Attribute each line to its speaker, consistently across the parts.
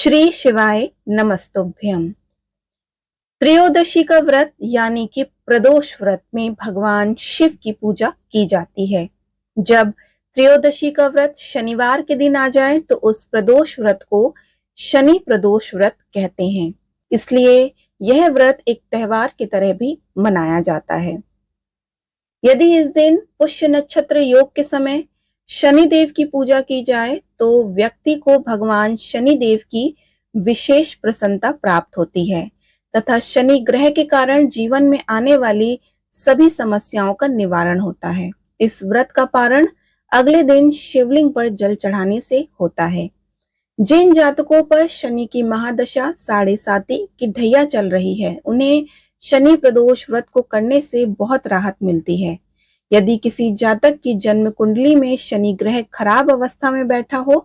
Speaker 1: श्री शिवाय नमस्तुभ्यम। त्रयोदशी का व्रत यानी कि प्रदोष व्रत में भगवान शिव की पूजा की जाती है। जब त्रयोदशी का व्रत शनिवार के दिन आ जाए तो उस प्रदोष व्रत को शनि प्रदोष व्रत कहते हैं। इसलिए यह व्रत एक त्योहार की तरह भी मनाया जाता है। यदि इस दिन पुष्य नक्षत्र योग के समय शनि देव की पूजा की जाए तो व्यक्ति को भगवान शनि देव की विशेष प्रसन्नता प्राप्त होती है तथा शनि ग्रह के कारण जीवन में आने वाली सभी समस्याओं का निवारण होता है। इस व्रत का पारण अगले दिन शिवलिंग पर जल चढ़ाने से होता है। जिन जातकों पर शनि की महादशा 7.5 की ढैया चल रही है, उन्हें शनि प्रदोष व्रत को करने से बहुत राहत मिलती है। यदि किसी जातक की जन्म कुंडली में शनि ग्रह खराब अवस्था में बैठा हो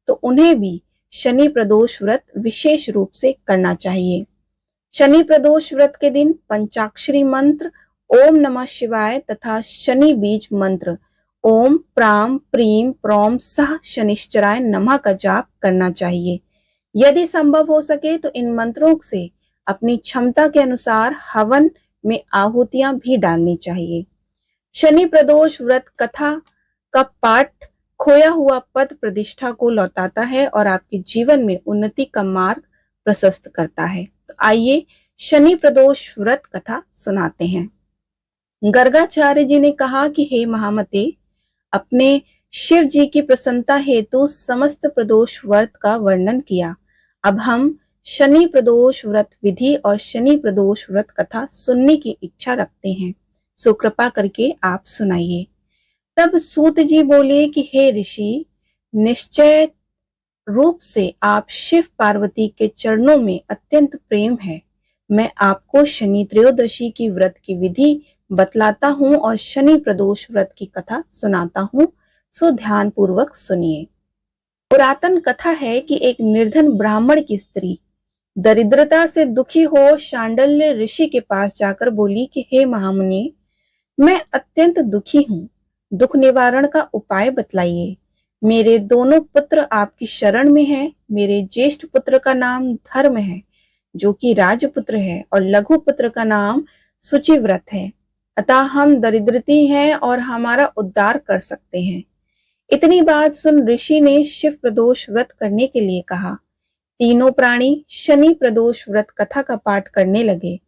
Speaker 1: तो उन्हें भी शनि प्रदोष व्रत विशेष रूप से करना चाहिए। शनि प्रदोष व्रत के दिन पंचाक्षरी मंत्र ओम नमः शिवाय तथा शनि बीज मंत्र ओम प्राम प्रीम प्रोम सह शनिश्चराय नमः का जाप करना चाहिए। यदि संभव हो सके तो इन मंत्रों से अपनी क्षमता के अनुसार हवन में आहुतियां भी डालनी चाहिए। शनि प्रदोष व्रत कथा का पाठ खोया हुआ पद प्रतिष्ठा को लौटाता है और आपके जीवन में उन्नति का मार्ग प्रशस्त करता है। तो आइए शनि प्रदोष व्रत कथा सुनाते हैं। गर्गाचार्य जी ने कहा कि हे महामते, अपने शिव जी की प्रसन्नता हेतु समस्त प्रदोष व्रत का वर्णन किया। अब हम शनि प्रदोष व्रत विधि और शनि प्रदोष व्रत कथा सुनने की इच्छा रखते हैं, सो कृपा करके आप सुनाइए। तब सूत जी बोले कि हे ऋषि, निश्चय रूप से आप शिव पार्वती के चरणों में अत्यंत प्रेम है। मैं आपको शनि त्रयोदशी की व्रत की विधि बतलाता हूँ और शनि प्रदोष व्रत की कथा सुनाता हूँ, सो ध्यान पूर्वक सुनिए। पुरातन कथा है कि एक निर्धन ब्राह्मण की स्त्री दरिद्रता से दुखी हो शांडल्य ऋषि के पास जाकर बोली कि हे महामुनि, मैं अत्यंत दुखी हूँ, दुख निवारण का उपाय बतलाइए। मेरे दोनों पुत्र आपकी शरण में हैं। मेरे ज्येष्ठ पुत्र का नाम धर्म है, जो कि राजपुत्र है, और लघु पुत्र का नाम शुचिव्रत है। अतः हम दरिद्रती हैं और हमारा उद्धार कर सकते हैं। इतनी बात सुन ऋषि ने शिव प्रदोष व्रत करने के लिए कहा। तीनों प्राणी शनि प्रदोष व्रत कथा का पाठ करने लगे।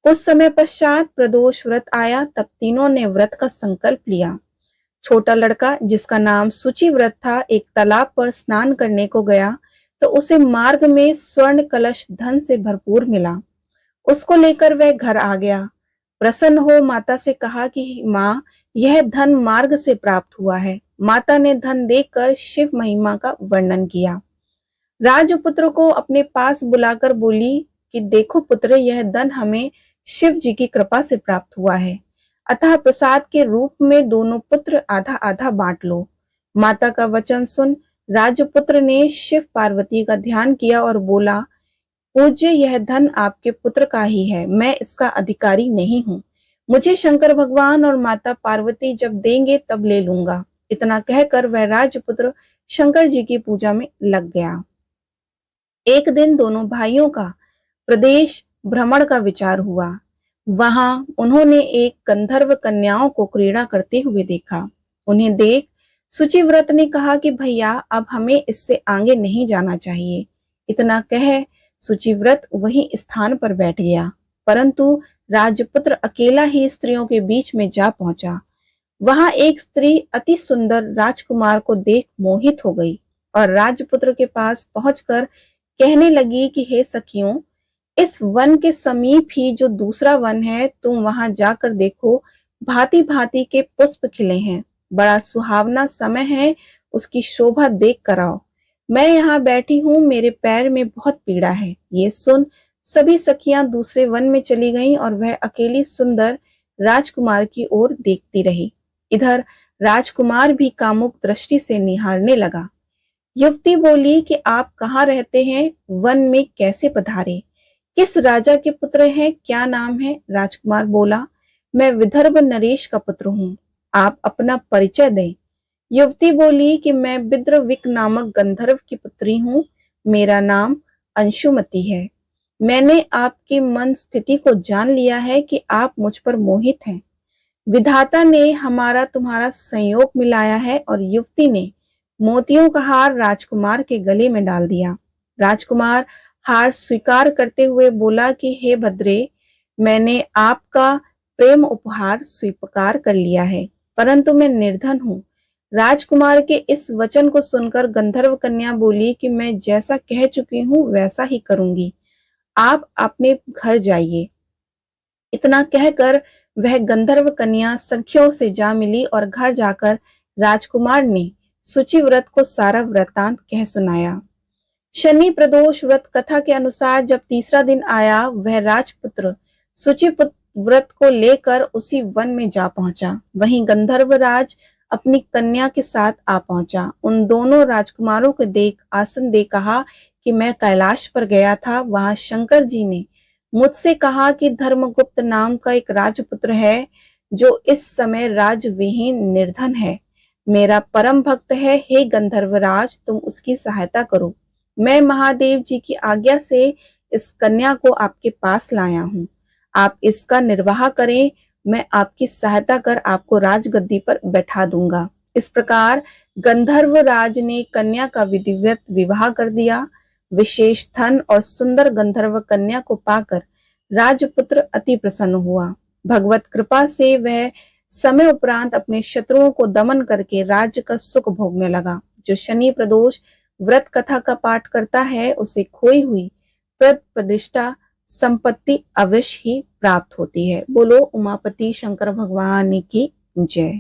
Speaker 1: कुछ समय पश्चात प्रदोष व्रत आया। तब तीनों ने व्रत का संकल्प लिया। छोटा लड़का, जिसका नाम शुचिव्रत था, एक तालाब पर स्नान करने को गया तो उसे मार्ग में स्वर्ण कलश धन से भरपूर मिला। उसको लेकर वह घर आ गया। प्रसन्न हो माता से कहा कि माँ, यह धन मार्ग से प्राप्त हुआ है। माता ने धन देखकर शिव महिमा का वर्णन किया। राजपुत्र को अपने पास बुलाकर बोली कि देखो पुत्र, यह धन हमें शिव जी की कृपा से प्राप्त हुआ है, अतः प्रसाद के रूप में दोनों पुत्र आधा आधा बांट लो। माता का वचन सुन राजपुत्र ने शिव पार्वती का ध्यान किया और बोला, पूज्य, यह धन आपके पुत्र का ही है, मैं इसका अधिकारी नहीं हूँ। मुझे शंकर भगवान और माता पार्वती जब देंगे तब ले लूंगा। इतना कहकर वह राजपुत्र शंकर जी की पूजा में लग गया। एक दिन दोनों भाइयों का प्रदेश भ्रमण का विचार हुआ। वहां उन्होंने एक गंधर्व कन्याओं को क्रीड़ा करते हुए देखा। उन्हें देख शुचिव्रत ने कहा कि भैया, अब हमें इससे आगे नहीं जाना चाहिए। इतना कह शुचिव्रत वही स्थान पर बैठ गया, परंतु राजपुत्र अकेला ही स्त्रियों के बीच में जा पहुंचा। वहां एक स्त्री अति सुंदर राजकुमार को देख मोहित हो गई और राजपुत्र के पास पहुंचकर कहने लगी कि हे सखियों, इस वन के समीप ही जो दूसरा वन है, तुम वहां जाकर देखो। भांति भांति के पुष्प खिले हैं, बड़ा सुहावना समय है, उसकी शोभा देख कर आओ। मैं यहाँ बैठी हूँ, मेरे पैर में बहुत पीड़ा है। ये सुन सभी सखियां दूसरे वन में चली गईं और वह अकेली सुंदर राजकुमार की ओर देखती रही। इधर राजकुमार भी कामुक दृष्टि से निहारने लगा। युवती बोली कि आप कहाँ रहते हैं, वन में कैसे पधारे, किस राजा के पुत्र हैं, क्या नाम है? राजकुमार बोला, मैं विदर्भ नरेश का पुत्र हूँ, आप अपना परिचय दें। युवती बोली कि मैं विद्रविक नामक गंधर्व की पुत्री हूँ, मेरा नाम अंशुमति है। मैंने आपकी मन स्थिति को जान लिया है कि आप मुझ पर मोहित हैं। विधाता ने हमारा तुम्हारा संयोग मिलाया है और युवती ने मोतियों का हार राजकुमार के गले में डाल दिया। राजकुमार हार स्वीकार करते हुए बोला कि हे भद्रे, मैंने आपका प्रेम उपहार स्वीकार कर लिया है, परंतु मैं निर्धन हूँ। राजकुमार के इस वचन को सुनकर गंधर्व कन्या बोली कि मैं जैसा कह चुकी हूँ वैसा ही करूंगी, आप अपने घर जाइए। इतना कहकर वह गंधर्व कन्या सखियों से जा मिली और घर जाकर राजकुमार ने सूची व्रत को सारा वृतांत कह सुनाया। शनि प्रदोष व्रत कथा के अनुसार जब तीसरा दिन आया, वह राजपुत्र सूची व्रत को लेकर उसी वन में जा पहुंचा। वहीं गंधर्व राज अपनी कन्या के साथ आ पहुंचा। उन दोनों राजकुमारों को देख आसन दे कहा कि मैं कैलाश पर गया था, वहां शंकर जी ने मुझसे कहा कि धर्मगुप्त नाम का एक राजपुत्र है जो इस समय राजविहीन निर्धन है, मेरा परम भक्त है। हे गंधर्वराज, तुम उसकी सहायता करो। मैं महादेव जी की आज्ञा से इस कन्या को आपके पास लाया हूँ, आप इसका निर्वाह करें, मैं आपकी सहायता कर आपको राजगद्दी पर बैठा दूंगा। इस प्रकार गंधर्व राज ने कन्या का विधिवत विवाह कर दिया। विशेष धन और सुंदर गंधर्व कन्या को पाकर राजपुत्र अति प्रसन्न हुआ। भगवत कृपा से वह समय उपरांत अपने शत्रुओं को दमन करके राज्य का सुख भोगने लगा। जो शनि प्रदोष व्रत कथा का पाठ करता है उसे खोई हुई प्रद प्रतिष्ठा संपत्ति अवश्य ही प्राप्त होती है। बोलो उमापति शंकर भगवान की जय।